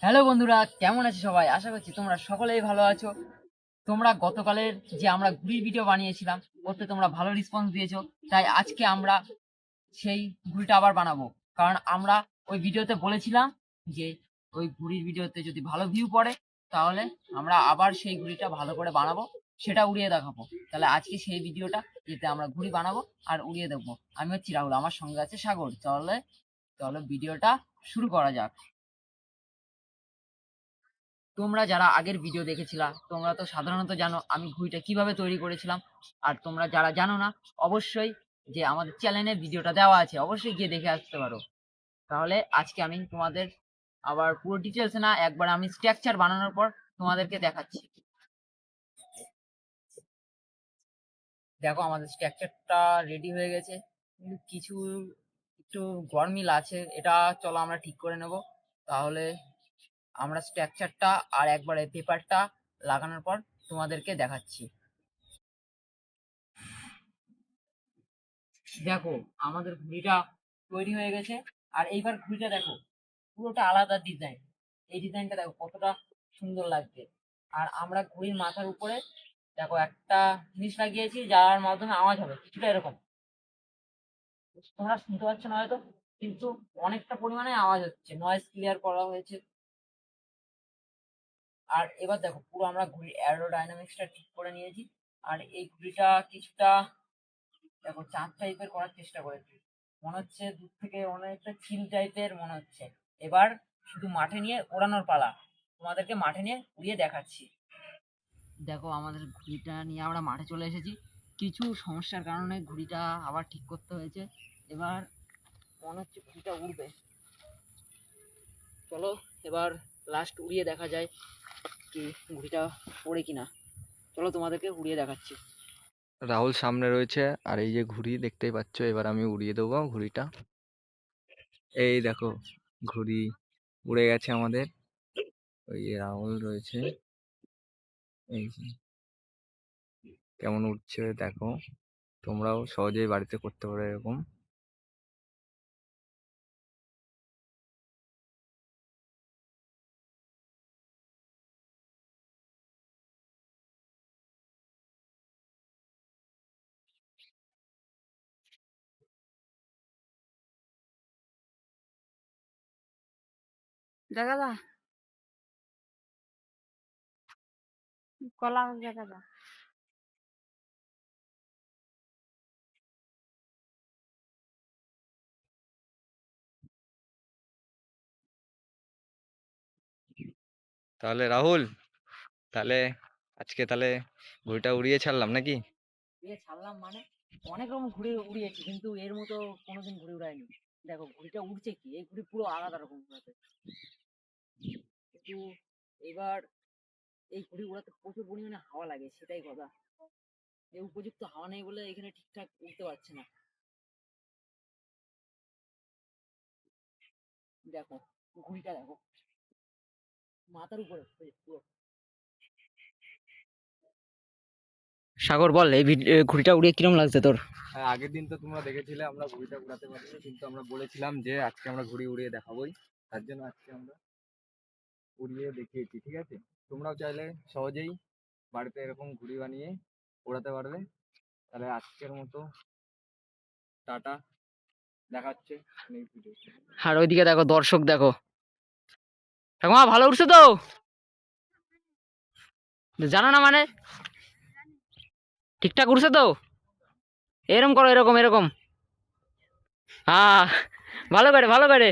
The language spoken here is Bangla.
হ্যালো বন্ধুরা, কেমন আছো সবাই? আশা করছি তোমরা সকলেই ভালো আছো। তোমরা গতকালের যে আমরা ঘুড়ির ভিডিও বানিয়েছিলাম, ওতে তোমরা ভালো রেসপন্স দিয়েছো। তাই আজকে আমরা সেই ঘুড়িটা আবার বানাবো। কারণ আমরা ওই ভিডিওতে বলেছিলাম যে ওই ঘুড়ির ভিডিওতে যদি ভালো ভিউ পড়ে, তাহলে আমরা আবার সেই ঘুড়িটা ভালো করে বানাবো, সেটা উড়িয়ে দেখাবো। তাহলে আজকে সেই ভিডিওটা যেতে আমরা ঘুড়ি বানাবো আর উড়িয়ে দেবো। আমি হচ্ছি রাহুল, আমার সঙ্গে আছে সাগর। তাহলে চলো ভিডিওটা শুরু করা যাক। তোমরা যারা আগের ভিডিও দেখেছিলা, তোমরা তো সাধারণত জানো আমি ঘুড়িটা কিভাবে তৈরি করেছিলাম। আর তোমরা যারা জানো না, অবশ্যই যে আমাদের চ্যানেলে ভিডিওটা দেওয়া আছে, অবশ্যই গিয়ে দেখে আসতে পারো। তাহলে আজকে আমি তোমাদের আবার পুরো ডিটেলস না, একবার আমি স্ট্রাকচার বানানোর পর তোমাদেরকে দেখাচ্ছি। দেখো আমাদের স্ট্রাকচারটা রেডি হয়ে গেছে, কিন্তু কিছু একটু গরমিল আছে, এটা চলো আমরা ঠিক করে নেব। তাহলে আমরা স্ট্রাকচারটা আর একবার এই পেপারটা লাগানোর পর তোমাদেরকে দেখাচ্ছি। দেখো আমাদের ঘুড়িটা তৈরি হয়ে গেছে। আর এইবার ঘুড়িটা দেখো, পুরোটা আলাদা ডিজাইন। এই ডিজাইনটা দেখো কতটা সুন্দর লাগছে। আর আমরা ঘুড়ির মাথার উপরে দেখো একটা জিনিস লাগিয়েছি, যার মাধ্যমে আওয়াজ হবে কিছুটা এরকম। তোমরা শুনতে পাচ্ছ না হয়তো, কিন্তু অনেকটা পরিমাণে আওয়াজ হচ্ছে, নয়েজ ক্লিয়ার করা হয়েছে। আর এবার দেখো পুরো আমরা ঘুড়ির অ্যারোডাইনামিক্সটা ঠিক করে নিয়েছি। আর এই ঘুড়িটা কিছুটা দেখো চাঁদ টাইপের করার চেষ্টা করেছি, মনে হচ্ছে দূর থেকে অনেকটা চিল টাইপের মনে হচ্ছে। এবার শুধু মাঠে নিয়ে ওড়ানোর পালা, তোমাদেরকে মাঠে নিয়ে উড়িয়ে দেখাচ্ছি। দেখো আমাদের ঘুড়িটা নিয়ে আমরা মাঠে চলে এসেছি। কিছু সমস্যার কারণে ঘুড়িটা আবার ঠিক করতে হয়েছে। এবার মনে হচ্ছে ঘুড়িটা উড়বে। চলো এবার লাস্ট উড়িয়ে দেখা যায় কি ঘুড়িটা পড়ে কিনা। চলো তোমাদেরকে উড়িয়ে দেখাচ্ছি। রাহুল সামনে রয়েছে, আর এই যে ঘুড়ি দেখতেই পাচ্ছ, এবার আমি উড়িয়ে দেবো ঘুড়িটা। এই দেখো, ঘুড়ি উড়ে গেছে আমাদের। ওই যে রাহুল রয়েছে, এই যে কেমন উঠছে দেখো। তোমরাও সহজেই বাড়িতে করতে পারো এরকম। দেখা যা কলা দেখা যা। তাহলে রাহুল, তাহলে আজকে তাহলে ঘুড়িটা উড়িয়ে ছাড়লাম নাকি? দিয়ে ছাড়লাম মানে অনেক রকম ঘুড়ি উড়িয়েছি, কিন্তু এর মতো কোনোদিন ঘুড়ি উড়াইনি। দেখো ঘুড়িটা উড়ছে কি, এই ঘুড়ি পুরো আলাদা রকম উড়াতে। কিন্তু এবার এই ঘুড়ি উড়াতে প্রচুর পরিমাণে হাওয়া লাগে, সেটাই কথা। এই উপযুক্ত হাওয়া নেই বলে এখানে ঠিকঠাক উড়তে পারছে না। দেখো ঘুড়িটা দেখো মাথার উপরে পুরো। সাগর বল, এই ঘুড়িটা উড়িয়ে কিরম লাগছে তোর? হ্যাঁ, আগের দিন তো তোমরা দেখেছিলে আমরা ঘুড়িটা উড়াতে পারিনি, কিন্তু আমরা বলেছিলাম যে আজকে আমরা ঘুড়ি উড়িয়ে দেখাবোই। তার জন্য আজকে আমরা উড়িয়ে দেখিয়েছি, ঠিক আছে? তোমরাও চাইলে সহজেই বাড়িতে এরকম ঘুড়ি বানিয়ে উড়াতে পারবে। তাহলে আজকের মতো টাটা, দেখাচ্ছে নেক্সট ভিডিও। আর ওইদিকে দেখো দর্শক দেখো, ঠাকুমা ভালো উঠছে তো? জানো না মানে, ঠিকঠাক উঠছে তো? এরকম করো, এরকম এরকম। হ্যাঁ, ভালো করে ভালো করে।